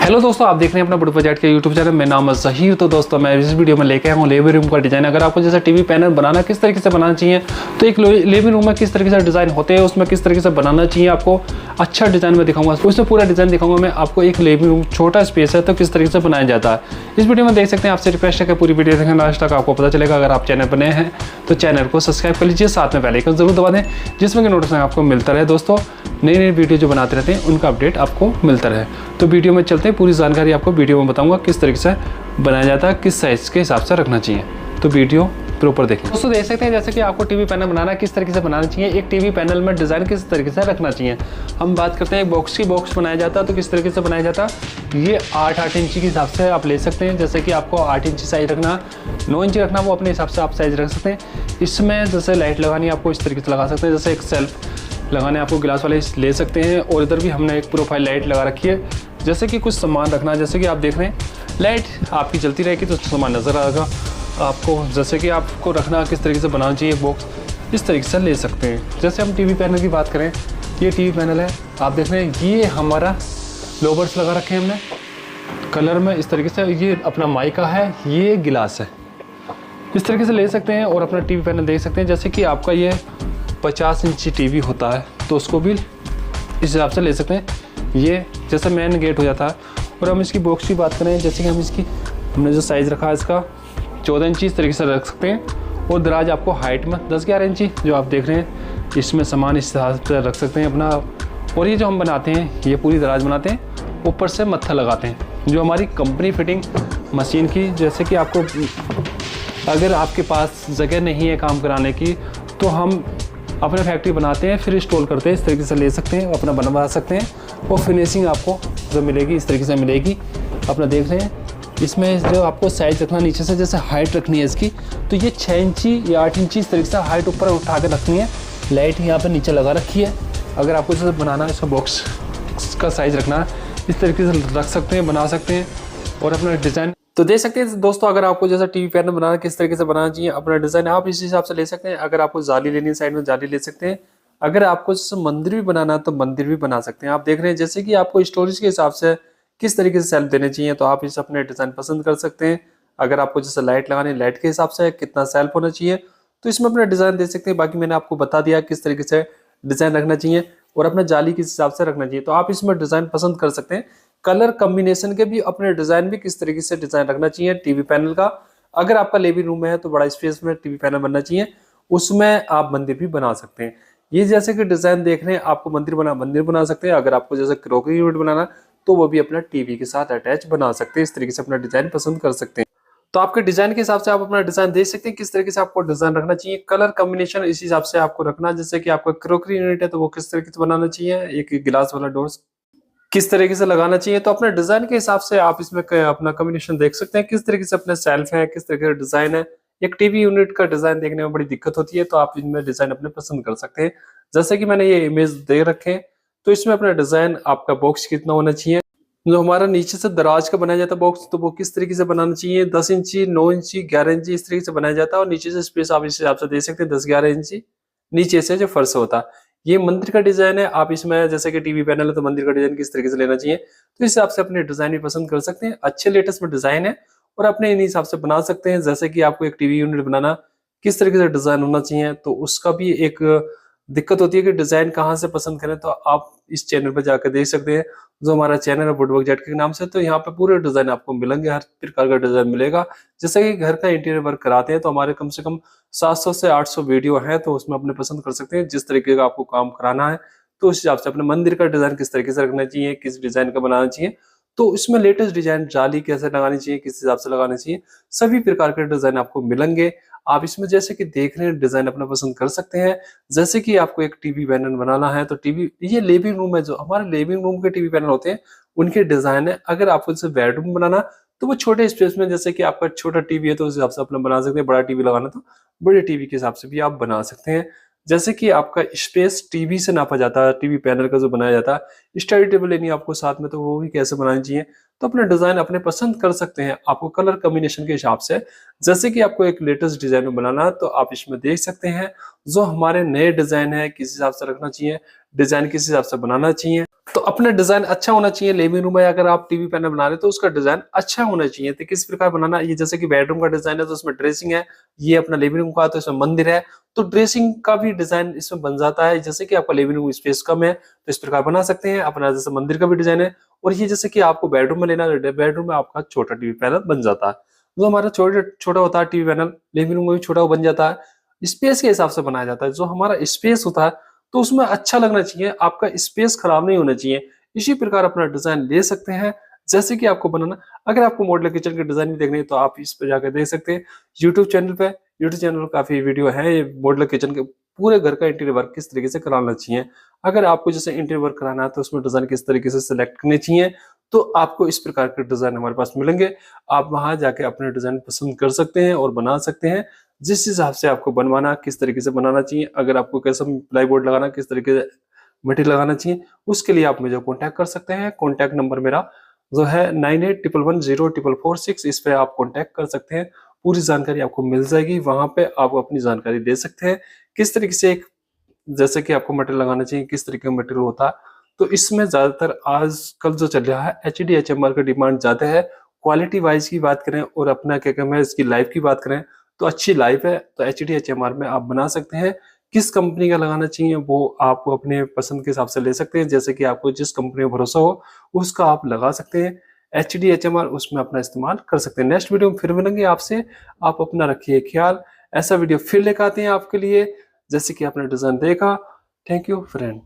Hello दोस्तों, आप देख रहे हैं अपना बुड बजट के यूट्यूब चैनल। मेरा नाम है ज़हीर। तो दोस्तों मैं इस वीडियो में लेके आया हूँ लिविंग रूम का डिज़ाइन। अगर आपको जैसे टीवी पैनल बनाना किस तरीके से बनाना चाहिए, तो एक लिविंग रूम में किस तरीके से डिज़ाइन होते हैं, उसमें किस तरीके से बनाना चाहिए, आपको अच्छा डिज़ाइन में दिखाऊंगा। उसमें पूरा डिज़ाइन दिखाऊंगा मैं आपको। एक लिविंग रूम छोटा स्पेस है तो किस तरीके से बनाया जाता है इस वीडियो में देख सकते हैं। आपसे रिक्वेस्ट है कि पूरी वीडियो देखें लास्ट तक, आपको पता चलेगा। अगर आप चैनल पर नए हैं तो चैनल को सब्सक्राइब कर लीजिए, साथ में बेल आइकन जरूर दबा दें जिसमें कि नोटिफिकेशन आपको मिलता रहे। दोस्तों नई नई वीडियो जो बनाते रहते हैं उनका अपडेट आपको मिलता रहे। तो वीडियो में चलते हैं, पूरी जानकारी आपको वीडियो में बताऊंगा किस तरीके से बनाया जाता है, किस साइज़ के हिसाब से रखना चाहिए। तो वीडियो प्रॉपर देखें। दोस्तों देख सकते हैं जैसे कि आपको टीवी पैनल बनाना किस तरीके से बनाना चाहिए, एक टीवी पैनल में डिज़ाइन किस तरीके से रखना चाहिए। हम बात करते हैं एक बॉक्स की, बॉक्स बनाया जाता है तो किस तरीके से बनाया जाता है। ये 8 इंची के हिसाब से आप ले सकते हैं। जैसे कि आपको 8 इंची साइज़ रखना, 9 इंची रखना, वो अपने हिसाब से आप साइज़ रख सकते हैं। इसमें जैसे लाइट लगानी आपको इस तरीके से लगा सकते हैं। जैसे एक सेल्फ लगाने आपको गिलास वाले ले सकते हैं, और इधर भी हमने एक प्रोफाइल लाइट लगा रखी है। जैसे कि कुछ सामान रखना, जैसे कि आप देख रहे हैं लाइट आपकी जलती रहेगी तो सामान नज़र आएगा आपको। जैसे कि आपको रखना किस तरीके से बनाना चाहिए बॉक्स, इस तरीके से ले सकते हैं। जैसे हम टीवी पैनल की बात करें, ये टीवी पैनल है, आप देख रहे हैं ये हमारा लोबर्स लगा रखे हैं हमने कलर में इस तरीके से। ये अपना माइका है, ये गिलास है, इस तरीके से ले सकते हैं और अपना टीवी पैनल देख सकते हैं। जैसे कि आपका ये 50 इंची टीवी होता है तो उसको भी इस हिसाब से ले सकते हैं। ये जैसे मेन गेट हो जाता है। और हम इसकी बॉक्स की बात करें, जैसे कि हमने जो साइज़ रखा है इसका 14 इंची इस तरीके से रख सकते हैं। और दराज आपको हाइट में 10-11 इंची जो आप देख रहे हैं, इसमें सामान इस हिसाब से रख सकते हैं अपना। और ये जो हम बनाते हैं ये पूरी दराज बनाते हैं, ऊपर से मत्था लगाते हैं जो हमारी कंपनी फिटिंग मशीन की। जैसे कि आपको अगर आपके पास जगह नहीं है काम कराने की तो हम अपने फैक्ट्री बनाते हैं, फिर इंस्टॉल करते हैं। इस तरीके से ले सकते हैं, अपना बनवा सकते हैं। और फिनिशिंग आपको जो मिलेगी इस तरीके से मिलेगी। अपना देख रहे हैं इसमें जो आपको साइज़ रखना नीचे से, जैसे हाइट रखनी है इसकी, तो ये 6 इंची या 8 इंची इस तरीके से हाइट ऊपर उठा के रखनी है। लाइट यहाँ पर नीचे लगा रखी है। अगर आपको जैसे बनाना है, इसका बॉक्स का साइज़ रखना है, इस तरीके से रख सकते हैं, बना सकते हैं और अपना डिज़ाइन तो दे सकते हैं। दोस्तों अगर आपको जैसा टीवी पैनल बनाना किस तरीके से बनाना चाहिए, अपना डिज़ाइन आप इस हिसाब से ले सकते हैं। अगर आपको जाली लेनी है साइड में, जाली ले सकते हैं। अगर आपको जैसे मंदिर भी बनाना है तो मंदिर भी बना सकते हैं। आप देख रहे हैं जैसे कि आपको स्टोरेज के हिसाब से किस तरीके से सेल्फ देने चाहिए, तो आप इस अपने डिज़ाइन पसंद कर सकते हैं। अगर आपको जैसे लाइट लगानी है, लाइट के हिसाब से कितना सेल्फ होना चाहिए तो इसमें अपना डिज़ाइन दे सकते हैं। बाकी मैंने आपको बता दिया किस तरीके से डिज़ाइन रखना चाहिए और अपना जाली किस हिसाब से रखना चाहिए, तो आप इसमें डिज़ाइन पसंद कर सकते हैं। कलर कॉम्बिनेशन के भी अपने डिज़ाइन भी किस तरीके से डिज़ाइन रखना चाहिए टीवी पैनल का। अगर आपका लिविंग रूम है तो बड़ा स्पेस में टीवी पैनल बनना चाहिए, उसमें आप मंदिर भी बना सकते हैं। ये जैसे कि डिज़ाइन देख रहे हैं, आपको मंदिर बना सकते हैं। अगर आपको जैसे क्रॉकरी यूनिट बनाना तो वो भी अपना टीवी के साथ अटैच बना सकते हैं। इस तरीके से अपना डिज़ाइन पसंद कर सकते हैं। तो आपके डिज़ाइन के हिसाब से आप अपना डिज़ाइन देख सकते हैं किस तरीके से आपको डिज़ाइन रखना चाहिए। कलर कॉम्बिनेशन इस हिसाब से आपको रखना। जैसे कि आपका क्रॉकरी यूनिट है तो वो किस तरीके से बनाना चाहिए, एक गिलास वाला डोर्स किस तरीके से लगाना चाहिए, तो अपने डिजाइन के हिसाब से आप इसमें अपना कॉम्बिनेशन देख सकते हैं किस तरीके से अपने सेल्फ है, किस तरीके का डिजाइन है। एक टीवी यूनिट का डिजाइन देखने में बड़ी दिक्कत होती है तो आप इनमें डिजाइन अपने पसंद कर सकते हैं। जैसे कि मैंने ये इमेज दे रखे हैं तो इसमें अपना डिजाइन आपका बॉक्स कितना होना चाहिए, जो हमारा नीचे से दराज का बनाया जाता है बॉक्स, तो वो किस तरीके से बनाना चाहिए। 10 इंची, 9 इंची, 11 इंची इस तरीके से बनाया जाता है। और नीचे से स्पेस आप इस हिसाब से दे सकते हैं 10-11 इंची नीचे से जो फर्श होता है। ये मंदिर का डिजाइन है। आप इसमें जैसे कि टीवी पैनल है तो मंदिर का डिजाइन किस तरीके से लेना चाहिए, तो इस हिसाब से अपने डिजाइन भी पसंद कर सकते हैं। अच्छे लेटेस्ट में डिजाइन है और अपने इन हिसाब से बना सकते हैं। जैसे कि आपको एक टीवी यूनिट बनाना किस तरीके से डिजाइन होना चाहिए, तो उसका भी एक दिक्कत होती है कि डिजाइन कहाँ से पसंद करें, तो आप इस चैनल पर जाकर देख सकते हैं जो हमारा चैनल है वुडवर्क जेट के नाम से। तो यहाँ पे पूरे डिजाइन आपको मिलेंगे, हर प्रकार का डिजाइन मिलेगा। जैसे कि घर का इंटीरियर वर्क कराते हैं तो हमारे कम से कम 700 से 800 वीडियो है, तो उसमें अपने पसंद कर सकते हैं जिस तरीके का आपको काम कराना है। तो उस हिसाब से अपने मंदिर का डिजाइन किस तरीके से रखना चाहिए, किस डिजाइन का बनाना चाहिए, तो इसमें लेटेस्ट डिजाइन जाली कैसे लगानी चाहिए, किस हिसाब से लगानी चाहिए, सभी प्रकार के डिजाइन आपको मिलेंगे। आप इसमें जैसे कि देख रहे हैं डिजाइन अपना पसंद कर सकते हैं। जैसे कि आपको एक टीवी पैनल बनाना है तो टीवी, ये लिविंग रूम है, जो हमारे लिविंग रूम के टीवी पैनल होते हैं उनके डिजाइन है। अगर आपको जैसे बेडरूम बनाना तो वो छोटे स्पेस में, जैसे कि आपका छोटा टीवी है तो उस हिसाब से अपना बना सकते हैं। बड़ा टीवी लगाना तो बड़े टीवी के हिसाब से भी आप बना सकते हैं। जैसे कि आपका स्पेस टीवी से नापा जाता है, टीवी पैनल का जो बनाया जाता है, स्टडी टेबल लेनी है आपको साथ में, तो वो भी कैसे बनानी चाहिए, तो अपना डिजाइन अपने पसंद कर सकते हैं, आपको कलर कॉम्बिनेशन के हिसाब से। जैसे कि आपको एक लेटेस्ट डिजाइन बनाना है तो आप इसमें देख सकते हैं जो हमारे नए डिजाइन है किस हिसाब से रखना चाहिए, डिजाइन किस हिसाब से बनाना चाहिए। तो अपना डिजाइन अच्छा होना चाहिए। लिविंग रूम में अगर आप टीवी पैनल बना रहे हैं तो उसका डिजाइन अच्छा होना चाहिए। तो किस प्रकार बनाना, ये जैसे कि बेडरूम का डिजाइन है तो उसमें ड्रेसिंग है, ये अपना लिविंग रूम का तो इसमें मंदिर है, तो ड्रेसिंग का भी डिजाइन इसमें बन जाता है। जैसे कि आपका लिविंग रूम स्पेस कम है तो इस प्रकार बना सकते हैं। अपना जैसे मंदिर का भी डिजाइन है, और ये जैसे कि आपको बेडरूम में लेना है, बेडरूम में आपका छोटा टीवी पैनल बन जाता है। जो हमारा छोटा होता है टीवी पैनल, लिविंग रूम में भी छोटा बन जाता है। स्पेस के हिसाब से बनाया जाता है। जो हमारा स्पेस होता है तो उसमें अच्छा लगना चाहिए, आपका स्पेस खराब नहीं होना चाहिए। इसी प्रकार अपना डिजाइन ले सकते हैं जैसे कि आपको बनाना। अगर आपको मॉडल किचन के डिजाइन भी देखनी है तो आप इस पे जाकर देख सकते हैं यूट्यूब चैनल पे। यूट्यूब चैनल पर काफी वीडियो है ये मॉडल किचन के, पूरे घर का इंटीरियर वर्क किस तरीके से कराना चाहिए। अगर आपको जैसे इंटीरियर वर्क कराना है तो उसमें डिजाइन किस तरीके से सिलेक्ट करने चाहिए, तो आपको इस प्रकार के डिजाइन हमारे पास मिलेंगे। आप वहां जाके अपने डिजाइन पसंद कर सकते हैं और बना सकते हैं जिस हिसाब से आपको बनवाना, किस तरीके से बनाना चाहिए। अगर आपको कैसा प्लाई बोर्ड लगाना, किस तरीके से मटेरियल लगाना चाहिए, उसके लिए आप मुझे कांटेक्ट कर सकते हैं। कांटेक्ट नंबर मेरा जो है 9811044446, इस पे आप कांटेक्ट कर सकते हैं। पूरी जानकारी आपको मिल जाएगी, वहां पे आप अपनी जानकारी दे सकते हैं किस तरीके से एक जैसे कि आपको मटेरियल लगाना चाहिए, किस तरीके का मटेरियल होता है। तो इसमें ज्यादातर आजकल जो चल रहा है HDHMR का डिमांड ज्यादा है। क्वालिटी वाइज की बात करें और अपना क्या कहना है इसकी लाइफ की बात करें तो अच्छी लाइफ है, तो HDHMR में आप बना सकते हैं। किस कंपनी का लगाना चाहिए वो आप अपने पसंद के हिसाब से ले सकते हैं, जैसे कि आपको जिस कंपनी में भरोसा हो उसका आप लगा सकते हैं। HDHMR उसमें अपना इस्तेमाल कर सकते हैं। नेक्स्ट वीडियो में फिर मिलेंगे आपसे, आप अपना रखिए ख्याल। ऐसा वीडियो फिर लेकर आते हैं आपके लिए जैसे कि आपने डिजाइन देखा। Thank you friend.